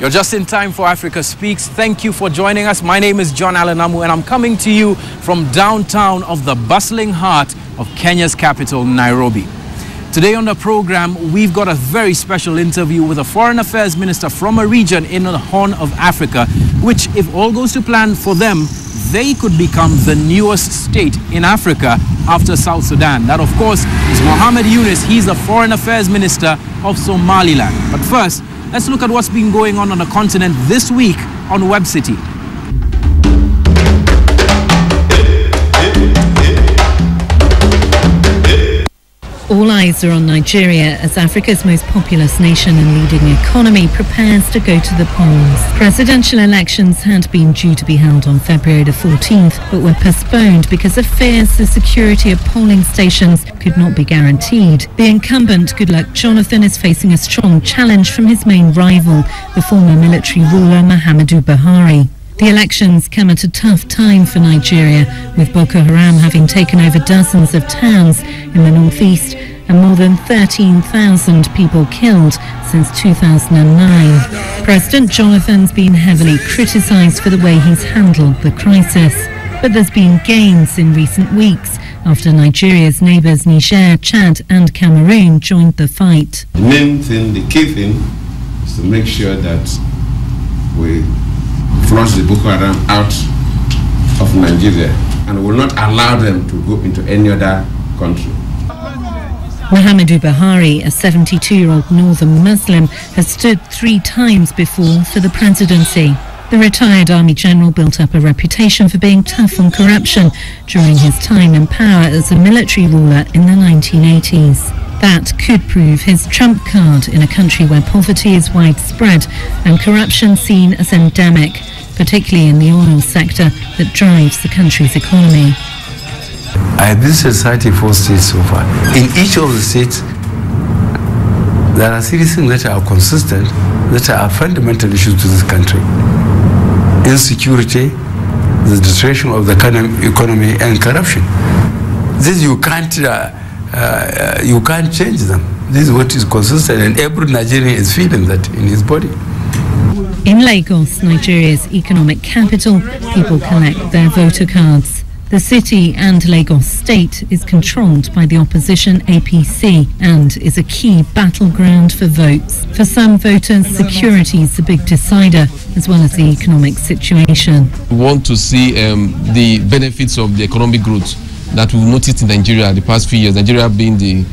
You're just in time for Africa Speaks. Thank you for joining us. My name is John Alanamu and I'm coming to you from downtown of the bustling heart of Kenya's capital, Nairobi. Today on the program, we've got a very special interview with a foreign affairs minister from a region in the Horn of Africa, which, if all goes to plan for them, they could become the newest state in Africa after South Sudan. That, of course, is Mohamed Yunus. He's the foreign affairs minister of Somaliland. But first, let's look at what's been going on the continent this week on Web City. All eyes are on Nigeria as Africa's most populous nation and leading economy prepares to go to the polls. Presidential elections had been due to be held on February the 14th, but were postponed because of fears the security of polling stations could not be guaranteed. The incumbent, Goodluck Jonathan, is facing a strong challenge from his main rival, the former military ruler Muhammadu Buhari. The elections come at a tough time for Nigeria, with Boko Haram having taken over dozens of towns in the northeast and more than 13,000 people killed since 2009. President Jonathan's been heavily criticised for the way he's handled the crisis. But there's been gains in recent weeks after Nigeria's neighbours Niger, Chad and Cameroon joined the fight. The main thing, the key thing, is to make sure that we flush the Boko Haram out of Nigeria and will not allow them to go into any other country. Muhammadu Buhari, a 72-year-old northern Muslim, has stood 3 times before for the presidency. The retired army general built up a reputation for being tough on corruption during his time in power as a military ruler in the 1980s. That could prove his trump card in a country where poverty is widespread and corruption seen as endemic, particularly in the oil sector that drives the country's economy. I have visited 34 states so far. In each of the states, there are serious things that are consistent, that are fundamental issues to this country. Insecurity, the deterioration of the economy, and corruption. This you can't change them. This is what is consistent, and every Nigerian is feeling that in his body. In Lagos, Nigeria's economic capital, people collect their voter cards. The city and Lagos state is controlled by the opposition APC and is a key battleground for votes. For some voters, security is the big decider, as well as the economic situation. We want to see the benefits of the economic growth that we've noticed in Nigeria the past few years, Nigeria being the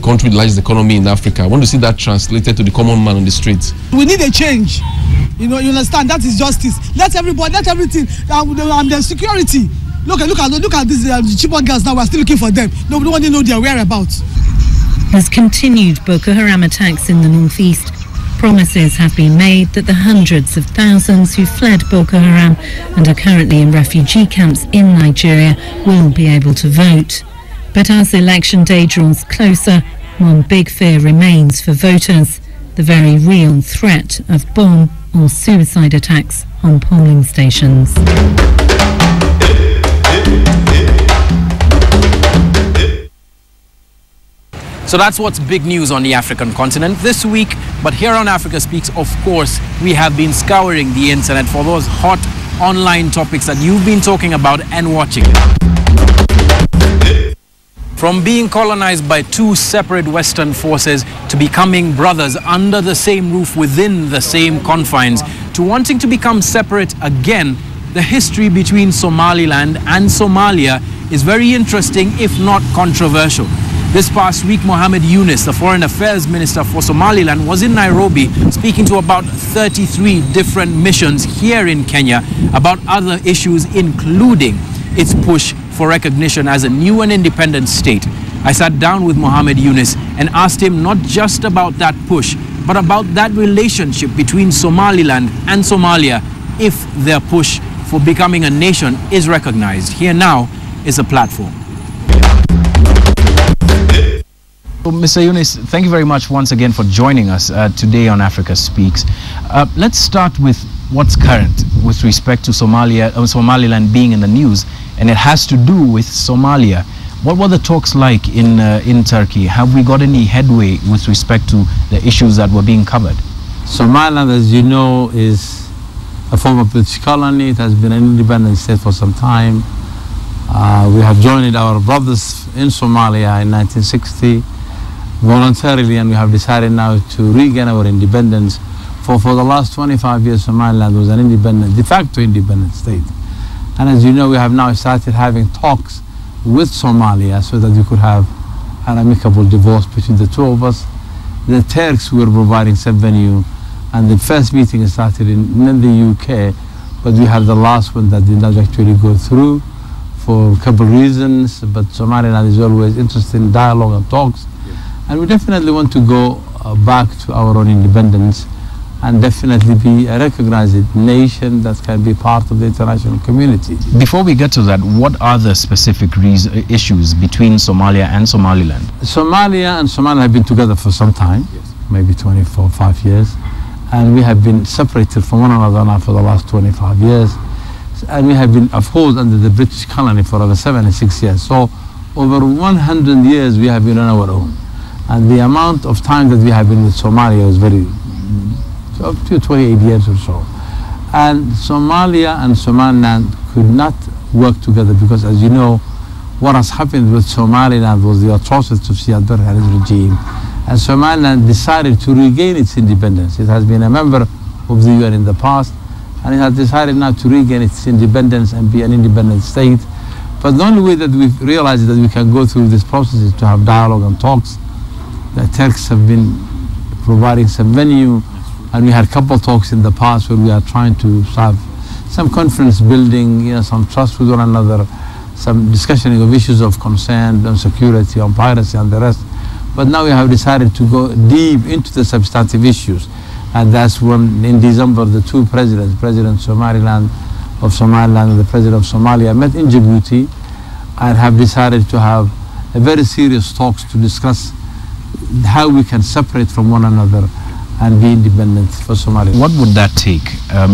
country with the largest economy in Africa. I want to see that translated to the common man on the streets. We need a change. You understand, that is justice. Let everything, and the security. Look at these Chibok girls now. We're still looking for them. No one knows their whereabouts. There's continued Boko Haram attacks in the northeast. Promises have been made that the hundreds of thousands who fled Boko Haram and are currently in refugee camps in Nigeria will be able to vote. But as election day draws closer, one big fear remains for voters: the very real threat of bomb or suicide attacks on polling stations. So that's what's big news on the African continent this week. But here on Africa Speaks, of course, we have been scouring the internet for those hot online topics that you've been talking about and watching. From being colonized by 2 separate Western forces to becoming brothers under the same roof within the same confines to wanting to become separate again, the history between Somaliland and Somalia is very interesting, if not controversial. This past week, Mohamed Yunus, the foreign affairs minister for Somaliland, was in Nairobi speaking to about 33 different missions here in Kenya about other issues, including its push for recognition as a new and independent state. I sat down with Mohamed Yunus and asked him not just about that push, but about that relationship between Somaliland and Somalia if their push for becoming a nation is recognized. Here now is a platform. Well, Mr. Yunus, thank you very much once again for joining us today on Africa Speaks. Let's start with what's current with respect to Somaliland being in the news, and it has to do with Somalia. What were the talks like in Turkey? Have we got any headway with respect to the issues that were being covered? Somaliland, as you know, is a former British colony. It has been an independent state for some time. We have joined our brothers in Somalia in 1960 voluntarily, and we have decided now to regain our independence. For the last 25 years, Somaliland was an independent, de facto independent state. And as you know, we have now started having talks with Somalia so that we could have an amicable divorce between the two of us. The Turks were providing some venue, and the first meeting started in the UK, but we had the last one that did not actually go through for a couple of reasons. But Somaliland is always interested in dialogue and talks, and we definitely want to go back to our own independence and definitely be a recognized nation that can be part of the international community. Before we get to that, what are the specific issues between Somalia and Somaliland? Somalia and Somaliland have been together for some time, maybe 5 years, and we have been separated from one another now for the last 25 years. And we have been, of course, under the British colony for over 76 years. So over 100 years we have been on our own. And the amount of time that we have been with Somalia was very, up to 28 years or so. And Somalia and Somaliland could not work together because, as you know, what has happened with Somaliland was the atrocities of Siad Barre and his regime. And Somaliland decided to regain its independence. It has been a member of the UN in the past, and it has decided now to regain its independence and be an independent state. But the only way that we've realized that we can go through this process is to have dialogue and talks. The Turks have been providing some venue, and we had a couple of talks in the past where we are trying to have some confidence building, some trust with one another, some discussion of issues of concern on security, on piracy and the rest. But now we have decided to go deep into the substantive issues. And that's when, in December, the two presidents, President of Somaliland and the President of Somalia, met in Djibouti and have decided to have a very serious talks to discuss how we can separate from one another and be independent for Somalia. What would that take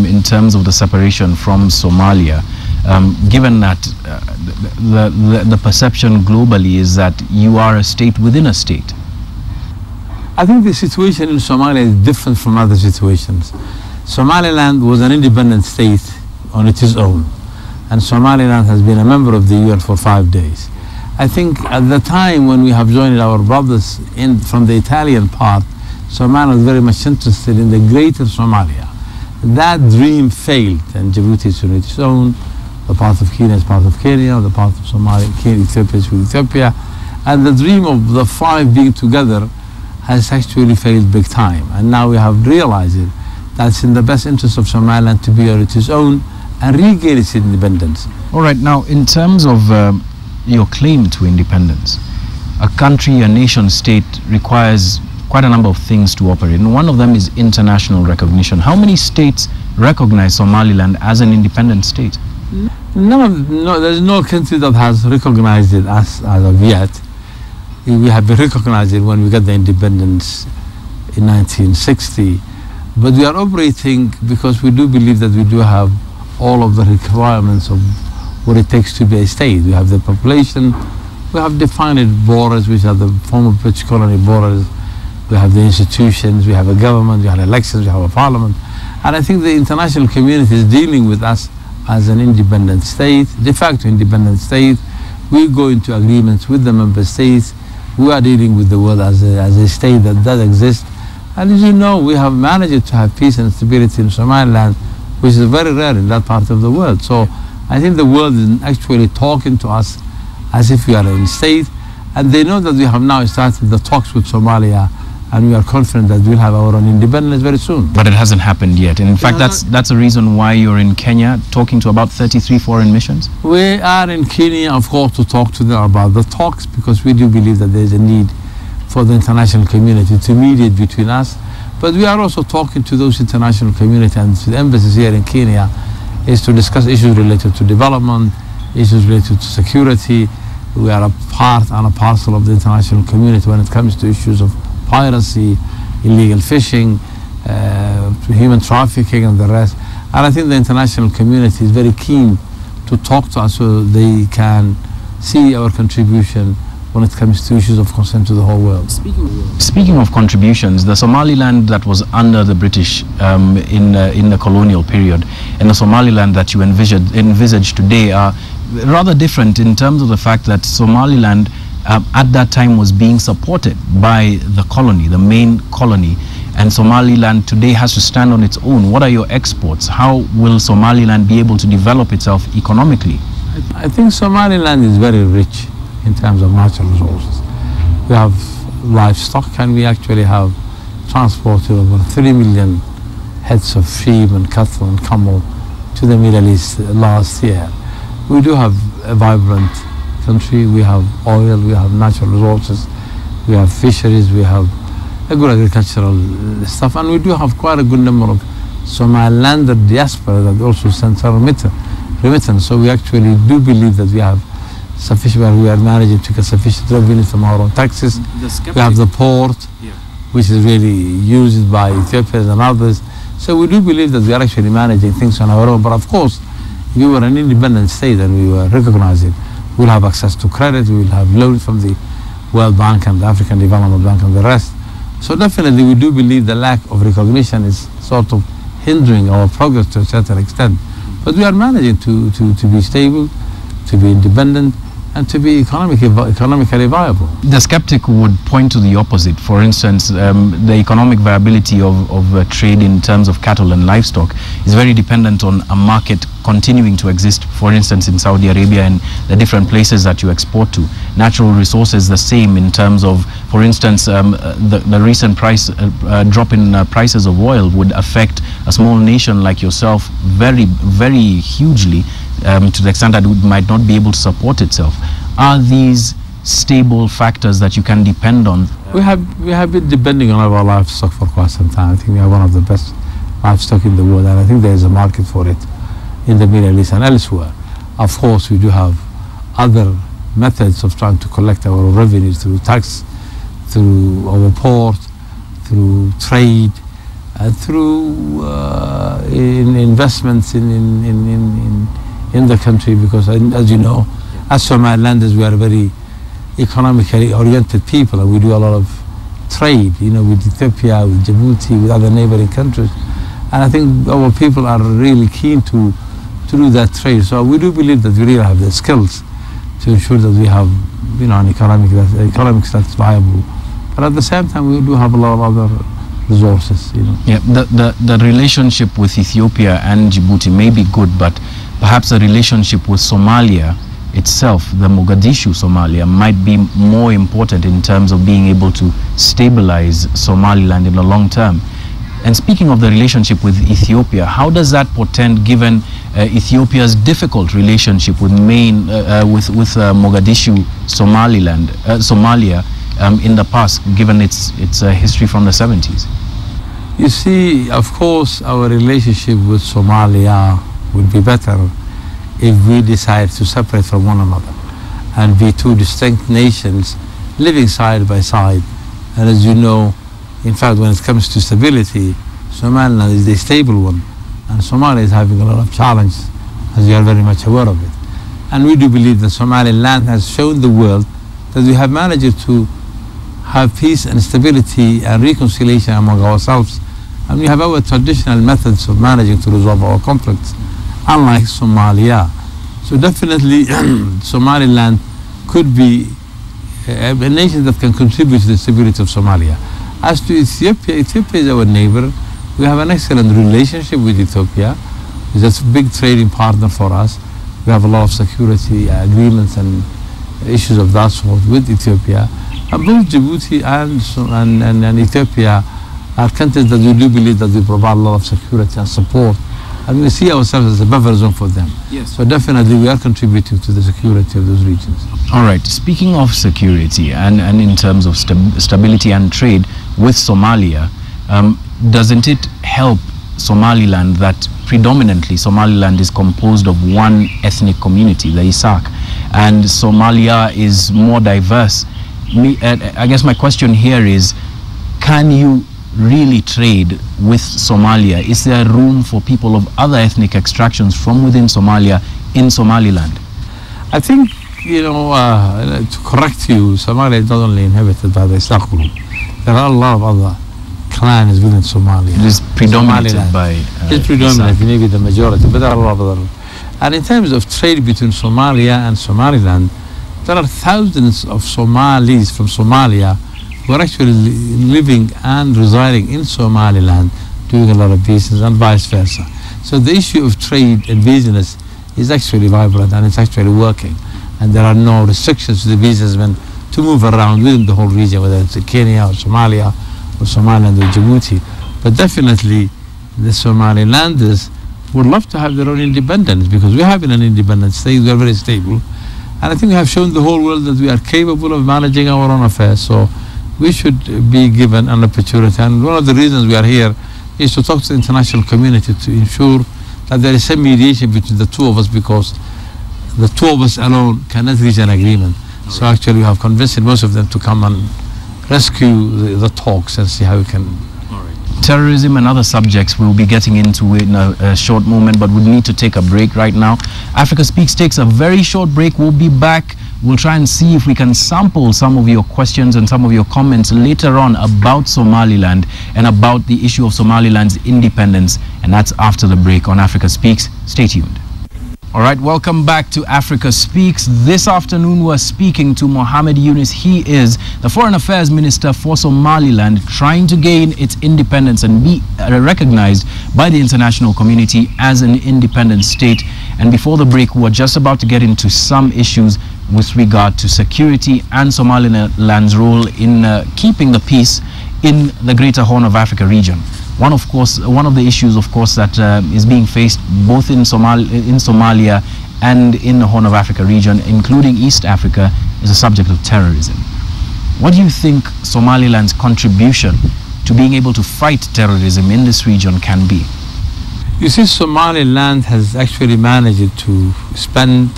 in terms of the separation from Somalia, given that the perception globally is that you are a state within a state? I think the situation in Somalia is different from other situations. Somaliland was an independent state on its own, and Somaliland has been a member of the UN for 5 days. I think at the time when we have joined our brothers from the Italian part, Somalia was very much interested in the greater Somalia. That dream failed, and Djibouti is on its own, the part of Kenya is part of Kenya, the part of Somalia, Ethiopia is with Ethiopia, and the dream of the five being together has actually failed big time. And now we have realized it, that it's in the best interest of Somaliland to be on its own and regain its independence. All right, now in terms of your claim to independence, a country, a nation state requires quite a number of things to operate, and one of them is international recognition. How many states recognize Somaliland as an independent state? No, there's no country that has recognized it as of yet. We have been recognized it when we got the independence in 1960, but we are operating because we do believe that we do have all of the requirements of what it takes to be a state. We have the population, we have defined borders, which are the former British colony borders. We have the institutions, we have a government, we have elections, we have a parliament. And I think the international community is dealing with us as an independent state, de facto independent state. We go into agreements with the member states. We are dealing with the world as a state that does exist. And as you know, we have managed to have peace and stability in Somaliland, which is very rare in that part of the world. So I think the world is actually talking to us as if we are a state. And they know that we have now started the talks with Somalia, and we are confident that we'll have our own independence very soon. But it hasn't happened yet. And in fact, that's a reason why you're in Kenya talking to about 33 foreign missions? We are in Kenya, of course, to talk to them about the talks, because we do believe that there's a need for the international community to mediate between us. But we are also talking to those international community and to the embassies here in Kenya is to discuss issues related to development, issues related to security. We are a part and a parcel of the international community when it comes to issues of piracy, illegal fishing, human trafficking and the rest. And I think the international community is very keen to talk to us so they can see our contribution when it comes to issues of concern to the whole world. Speaking of contributions, the Somaliland that was under the British in the colonial period and the Somaliland that you envisage today are rather different in terms of the fact that Somaliland at that time was being supported by the colony, the main colony, and Somaliland today has to stand on its own. What are your exports? How will Somaliland be able to develop itself economically? I think Somaliland is very rich in terms of natural resources. We have livestock, and we actually have transported over 3 million heads of sheep and cattle and camel to the Middle East last year. We do have a vibrant country. We have oil, we have natural resources, we have fisheries, we have a good agricultural stuff, and we do have quite a good number of Somalilander diaspora that also sends our remittance. So we actually do believe that we have sufficient, we are managing to get sufficient revenue from our own taxes. We have the port, which is really used by Ethiopians and others. So we do believe that we are actually managing things on our own. But of course, if we were an independent state and we were recognizing, we'll have access to credit, we will have loans from the World Bank and the African Development Bank and the rest. So definitely we do believe the lack of recognition is sort of hindering our progress to a certain extent. But we are managing to be stable, to be independent, and to be economically viable. The skeptic would point to the opposite. For instance, the economic viability of trade in terms of cattle and livestock is very dependent on a market continuing to exist, for instance, in Saudi Arabia and the different places that you export to. Natural resources the same in terms of, for instance, the recent drop in prices of oil would affect a small nation like yourself very, very hugely, to the extent that it might not be able to support itself. Are these stable factors that you can depend on? We have been depending on our livestock for quite some time. I think we are one of the best livestock in the world, and I think there is a market for it in the Middle East and elsewhere. Of course, we do have other methods of trying to collect our revenues through tax, through our port, through trade, and through investments in the country, because as you know, as Somalilanders, we are very economically oriented people, and we do a lot of trade, with Ethiopia, with Djibouti, with other neighboring countries. And I think our people are really keen to do that trade. So we do believe that we really have the skills to ensure that we have, an economic that's viable. But at the same time, we do have a lot of other resources, Yeah, the relationship with Ethiopia and Djibouti may be good, but perhaps the relationship with Somalia itself, the Mogadishu Somalia, might be more important in terms of being able to stabilize Somaliland in the long term. And speaking of the relationship with Ethiopia, how does that portend, given Ethiopia's difficult relationship with Mogadishu Somalia in the past, given its history from the 70s? You see, of course, our relationship with Somalia would be better if we decide to separate from one another and be two distinct nations living side by side. And as you know, in fact, when it comes to stability, Somaliland is the stable one, and Somalia is having a lot of challenges, as you are very much aware of it. And we do believe that Somaliland has shown the world that we have managed to have peace and stability and reconciliation among ourselves, and we have our traditional methods of managing to resolve our conflicts, unlike Somalia. So definitely Somaliland could be a nation that can contribute to the stability of Somalia. As to Ethiopia, Ethiopia is our neighbor. We have an excellent relationship with Ethiopia. It's a big trading partner for us. We have a lot of security agreements and issues of that sort with Ethiopia. And both Djibouti and Ethiopia are countries that we do believe that we provide a lot of security and support. And we see ourselves as a buffer zone for them. Yes. So definitely we are contributing to the security of those regions. All right. Speaking of security and in terms of stability and trade with Somalia, doesn't it help Somaliland that predominantly Somaliland is composed of one ethnic community, the Isak, and Somalia is more diverse? I guess my question here is, can you really trade with Somalia? Is there room for people of other ethnic extractions from within Somalia in Somaliland? I think to correct you, Somalia is not only inhabited by the Isaq group. There are a lot of other clans within Somalia. It is predominated by... it's predominant, maybe the majority, but there are a lot of other. And in terms of trade between Somalia and Somaliland, there are thousands of Somalis from Somalia who are actually living and residing in Somaliland, doing a lot of business and vice versa. So the issue of trade and business is actually vibrant and it's actually working. And there are no restrictions to the businessmen to move around within the whole region, whether it's Kenya or Somalia or Somaliland or Djibouti. But definitely the Somalilanders would love to have their own independence, because we have an independent state, we are very stable. And I think we have shown the whole world that we are capable of managing our own affairs. So we should be given an opportunity. And one of the reasons we are here is to talk to the international community to ensure that there is some mediation between the two of us, because the two of us alone cannot reach an agreement. So actually we have convinced most of them to come and rescue the talks and see how we can. Terrorism and other subjects we'll be getting into in a short moment, but we need to take a break right now. Africa Speaks takes a very short break. We'll be back. We'll try and see if we can sample some of your questions and some of your comments later on about Somaliland and about the issue of Somaliland's independence. And that's after the break on Africa Speaks. Stay tuned. All right, welcome back to Africa Speaks. This afternoon we're speaking to Mohammed Yunus. He is the Foreign Affairs Minister for Somaliland, trying to gain its independence and be recognized by the international community as an independent state. And before the break, we were just about to get into some issues with regard to security and Somaliland's role in keeping the peace in the Greater Horn of Africa region. One of the issues, of course, that is being faced both in Somalia and in the Horn of Africa region, including East Africa, is the subject of terrorism. What do you think Somaliland's contribution to being able to fight terrorism in this region can be? You see, Somaliland has actually managed to spend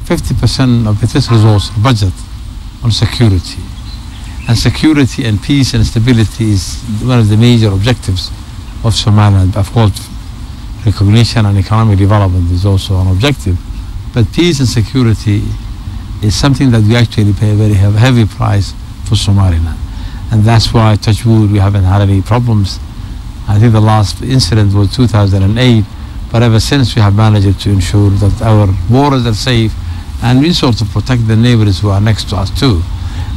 50% of its resource budget on security. And security and peace and stability is one of the major objectives of Somaliland. Of course, recognition and economic development is also an objective. But peace and security is something that we actually pay a very heavy price for Somaliland. And that's why, touch wood, we haven't had any problems. I think the last incident was 2008, but ever since we have managed to ensure that our borders are safe and we sort of protect the neighbors who are next to us too.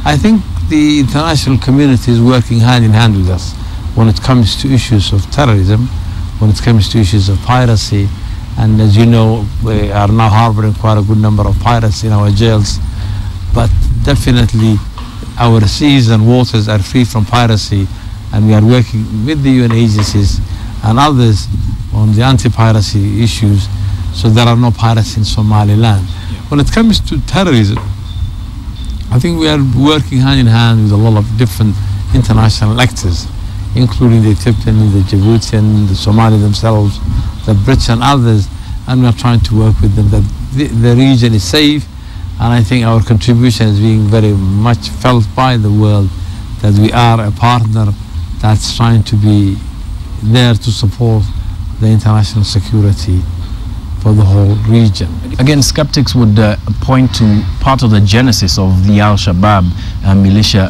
I think the international community is working hand in hand with us when it comes to issues of terrorism, when it comes to issues of piracy. And as you know, we are now harboring quite a good number of pirates in our jails. But definitely our seas and waters are free from piracy, and we are working with the UN agencies and others on the anti-piracy issues, so there are no pirates in Somaliland. When it comes to terrorism, I think we are working hand in hand with a lot of different international actors, including the Ethiopian, the Djiboutian, the Somali themselves, the Brits and others, and we are trying to work with them that the region is safe. And I think our contribution is being very much felt by the world, that we are a partner that's trying to be there to support the international security for the whole region. Again, skeptics would point to part of the genesis of the Al-Shabaab militia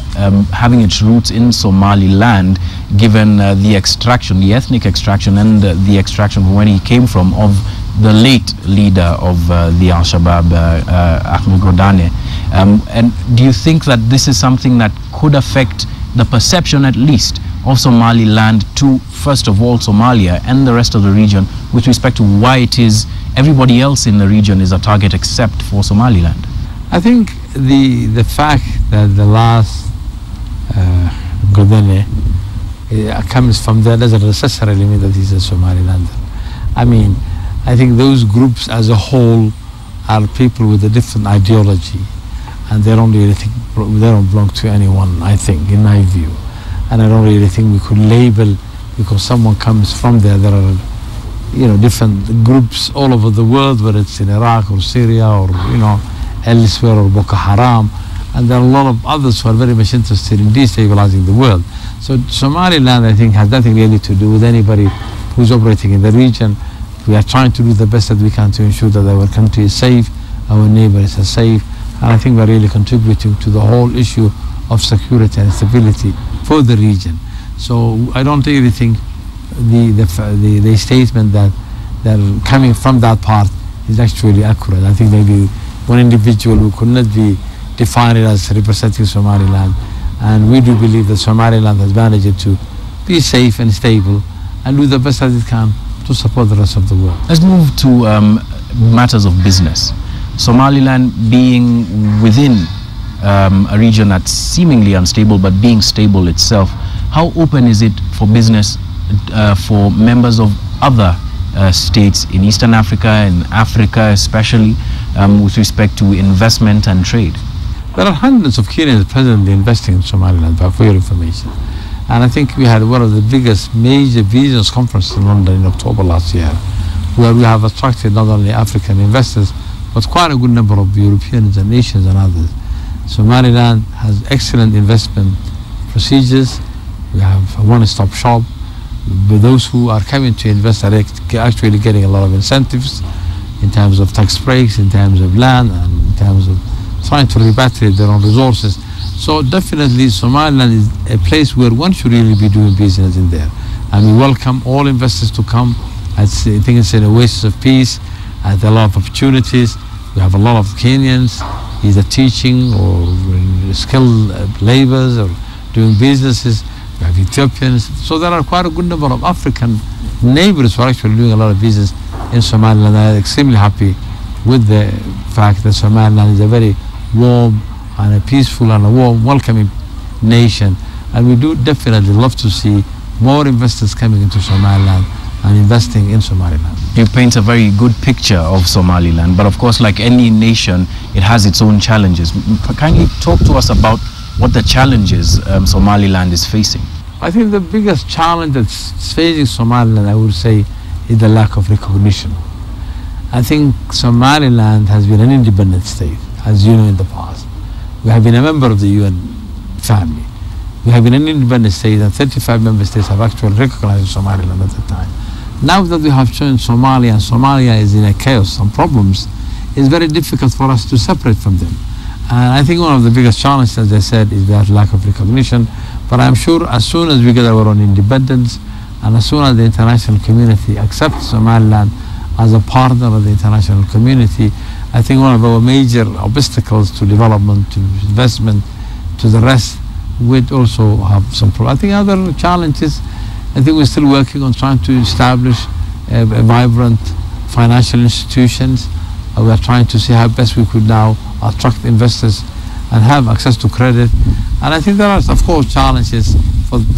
having its roots in Somaliland, given the extraction, the ethnic extraction and the extraction from where he came from of the late leader of the Al-Shabaab, Ahmed Godane. And do you think that this is something that could affect the perception, at least, of Somaliland to, first of all, Somalia and the rest of the region, with respect to why it is everybody else in the region is a target except for Somaliland? I think the fact that the last Godane comes from there doesn't necessarily mean that he's a Somalilander. I mean, I think those groups as a whole are people with a different ideology, and they don't really think they don't belong to anyone, I think, in my view. And I don't really think we could label, because someone comes from there. There are, different groups all over the world, whether it's in Iraq or Syria or, elsewhere, or Boko Haram. And there are a lot of others who are very much interested in destabilizing the world. So Somaliland, I think, has nothing really to do with anybody who's operating in the region. We are trying to do the best that we can to ensure that our country is safe, our neighbors are safe, And I think we're really contributing to the whole issue of security and stability for the region. So I don't really think the statement that coming from that part is actually accurate. I think maybe one individual who could not be defined as representing Somaliland, and we do believe that Somaliland has managed to be safe and stable and do the best that it can to support the rest of the world. Let's move to matters of business. Somaliland being within a region that's seemingly unstable but being stable itself, how open is it for business for members of other states in Eastern Africa and Africa especially with respect to investment and trade? There are hundreds of Kenyans presently investing in Somaliland, for your information. And I think we had one of the biggest major business conferences in London in October last year, where we have attracted not only African investors, but quite a good number of Europeans and nations and others. Somaliland has excellent investment procedures. We have a one-stop shop. With those who are coming to invest are actually getting a lot of incentives in terms of tax breaks, in terms of land, and in terms of trying to repatriate their own resources. So definitely Somaliland is a place where one should really be doing business in there. And we welcome all investors to come. I think it's an oasis of peace, and a lot of opportunities. We have a lot of Kenyans, either teaching or skilled laborers or doing businesses. We have Ethiopians. So there are quite a good number of African neighbors who are actually doing a lot of business in Somaliland. I'm extremely happy with the fact that Somaliland is a very warm and a peaceful and a warm, welcoming nation. And we do definitely love to see more investors coming into Somaliland and investing in Somaliland. You paint a very good picture of Somaliland, but of course, like any nation, it has its own challenges. Kindly talk to us about what the challenges Somaliland is facing. I think the biggest challenge that's facing Somaliland, I would say, is the lack of recognition. I think Somaliland has been an independent state, as you know, in the past. We have been a member of the UN family. We have been an independent state, and 35 member states have actually recognized Somaliland at the time. Now that we have joined Somalia, and Somalia is in a chaos and problems, it's very difficult for us to separate from them. And I think one of the biggest challenges, as I said, is that lack of recognition. But I'm sure as soon as we get our own independence, and as soon as the international community accepts Somaliland as a partner of the international community, I think one of our major obstacles to development, to investment, to the rest, would also have some problems. I think other challenges, I think we're still working on trying to establish a vibrant financial institutions. We are trying to see how best we could now attract investors and have access to credit. And I think there are, of course, challenges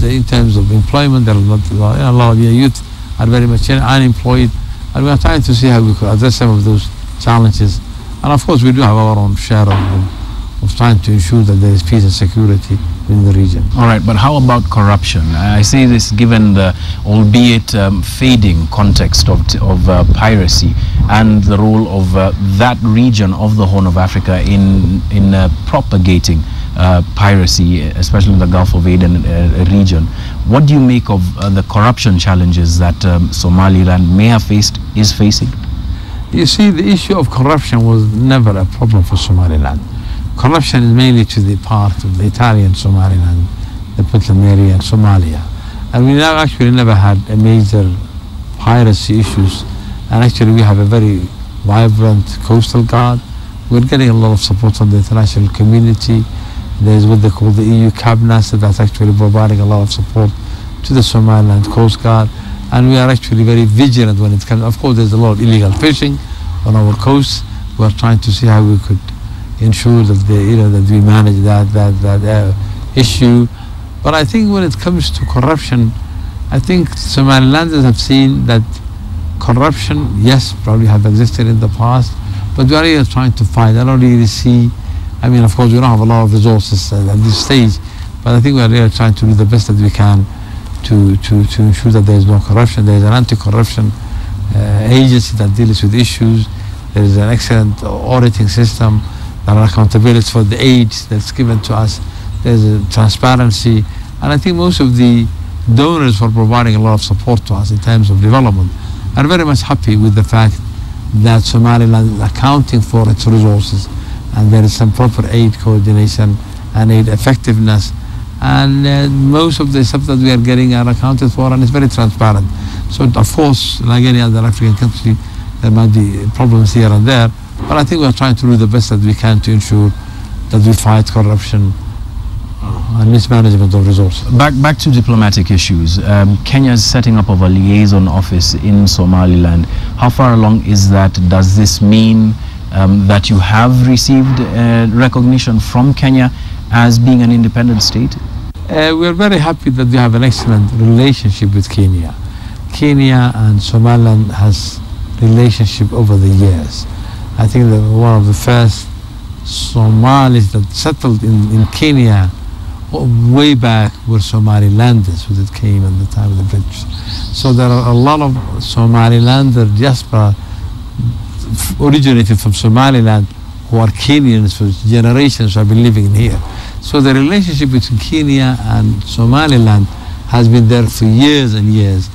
in terms of employment. There are a lot of youth are very much unemployed, and we are trying to see how we could address some of those challenges. And of course, we do have our own share of trying to ensure that there is peace and security in the region. All right, but how about corruption? I say this given the albeit fading context of piracy and the role of that region of the Horn of Africa in propagating piracy, especially in the Gulf of Aden region. What do you make of the corruption challenges that Somaliland may have faced, is facing? You see, the issue of corruption was never a problem for Somaliland. Corruption is mainly to the part of the Italian Somaliland, the Puntland area and Somalia. And we now actually never had a major piracy issues. And actually we have a very vibrant coastal guard. We're getting a lot of support from the international community. There's what they call the EU cabinet that's actually providing a lot of support to the Somaliland Coast Guard. And we are actually very vigilant when it comes. Of course, there's a lot of illegal fishing on our coast. We're trying to see how we could ensure that that we manage that issue. But I think when it comes to corruption, I think Somalilanders have seen that corruption, yes, probably have existed in the past, but we are really trying to fight. I don't really see. I mean, of course, we don't have a lot of resources at this stage, but I think we are really trying to do the best that we can to ensure that there is no corruption. There is an anti-corruption agency that deals with issues. There is an excellent auditing system. There are accountability for the aid that's given to us. There's a transparency. And I think most of the donors for providing a lot of support to us in terms of development are very much happy with the fact that Somaliland is accounting for its resources and there is some proper aid coordination and aid effectiveness, and most of the stuff that we are getting are accounted for, and it's very transparent. So of course, like any other African country, there might be problems here and there, but I think we are trying to do the best that we can to ensure that we fight corruption and mismanagement of resources. Back to diplomatic issues. Kenya's setting up of a liaison office in Somaliland. How far along is that? Does this mean that you have received recognition from Kenya as being an independent state? We are very happy that we have an excellent relationship with Kenya. Kenya and Somaliland has relationship over the years. I think that one of the first Somalis that settled in Kenya way back were Somalilanders who came at the time of the British. So there are a lot of Somalilander diaspora originated from Somaliland who are Kenyans for generations who have been living here. So the relationship between Kenya and Somaliland has been there for years and years,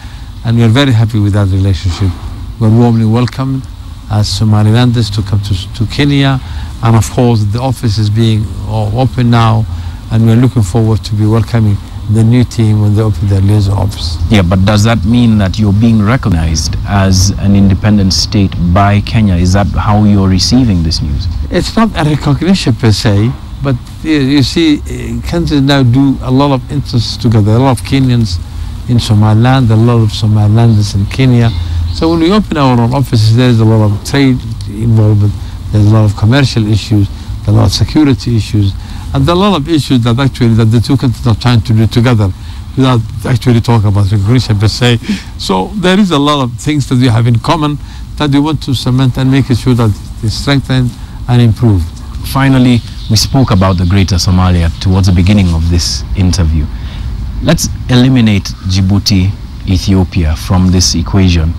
and we are very happy with that relationship. We are warmly welcomed as Somalilanders to come to Kenya, and of course the office is being open now, and we are looking forward to be welcoming the new team when they open their liaison office. Yeah, but does that mean that you're being recognized as an independent state by Kenya? Is that how you're receiving this news? It's not a recognition per se, but you see, countries now do a lot of interests together. A lot of Kenyans in Somaliland, a lot of Somalilanders in Kenya. So when we open our own offices, there is a lot of trade involvement, there's a lot of commercial issues, there's a lot of security issues, and there are a lot of issues that actually that the two countries are trying to do together without actually talking about recognition per se. So there is a lot of things that we have in common that we want to cement and make sure that it's strengthened and improved. Finally, we spoke about the Greater Somalia towards the beginning of this interview. Let's eliminate Djibouti, Ethiopia from this equation.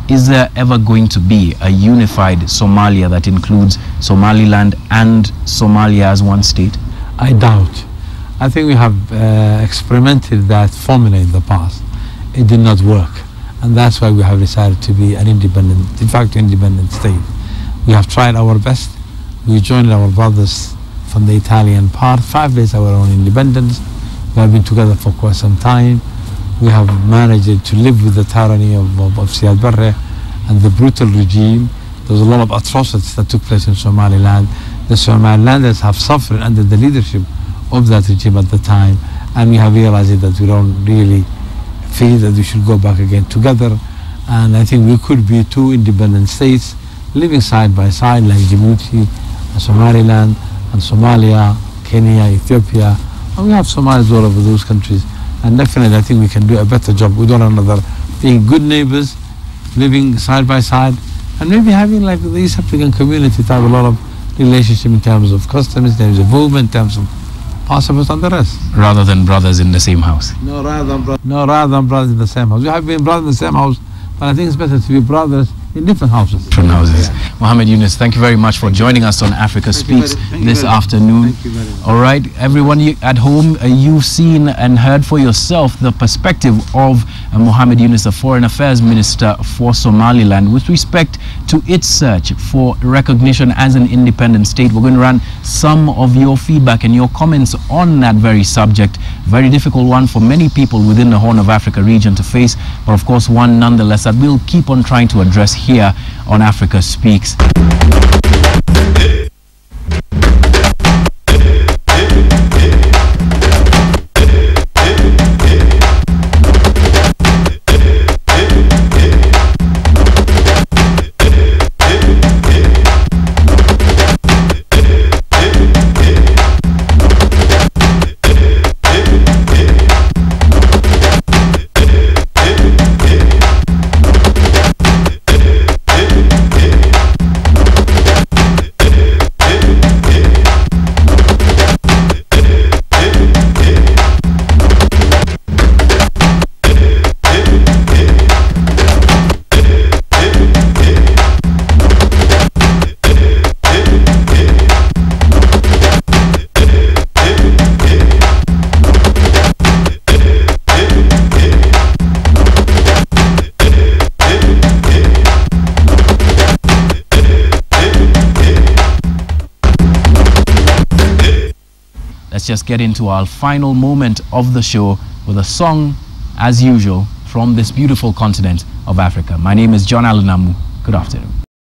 Is there ever going to be a unified Somalia that includes Somaliland and Somalia as one state? I doubt. I think we have experimented that formula in the past. It did not work, and that's why we have decided to be an independent, de facto independent state. We have tried our best. We joined our brothers from the Italian part, 5 days our own independence. We have been together for quite some time. We have managed to live with the tyranny of Siad Barre and the brutal regime. There was a lot of atrocities that took place in Somaliland. The Somalilanders have suffered under the leadership of that regime at the time, and we have realized that we don't really feel that we should go back again together. And I think we could be two independent states living side by side, like Djibouti, Somaliland, and Somalia, Kenya, Ethiopia. And we have Somalis all over those countries. And definitely I think we can do a better job with one another, being good neighbors, living side by side, and maybe having like the East African community to have a lot of relationship in terms of customs, in terms of movement, in terms of passports and the rest. Rather than brothers in the same house? No, rather than brothers in the same house. We have been brothers in the same house, but I think it's better to be brothers in different houses. Different houses. Yeah. Mohammed Yunus, thank you very much for joining us on Africa Speaks this afternoon. Thank you very much. All right, everyone at home, you've seen and heard for yourself the perspective of Mohammed Yunus, the Foreign Affairs Minister for Somaliland, with respect to its search for recognition as an independent state. We're going to run some of your feedback and your comments on that very subject. Very difficult one for many people within the Horn of Africa region to face, but of course one nonetheless that we'll keep on trying to address here on Africa Speaks. just get into our final moment of the show with a song, as usual, from this beautiful continent of Africa. My name is John Alunamu. Good afternoon.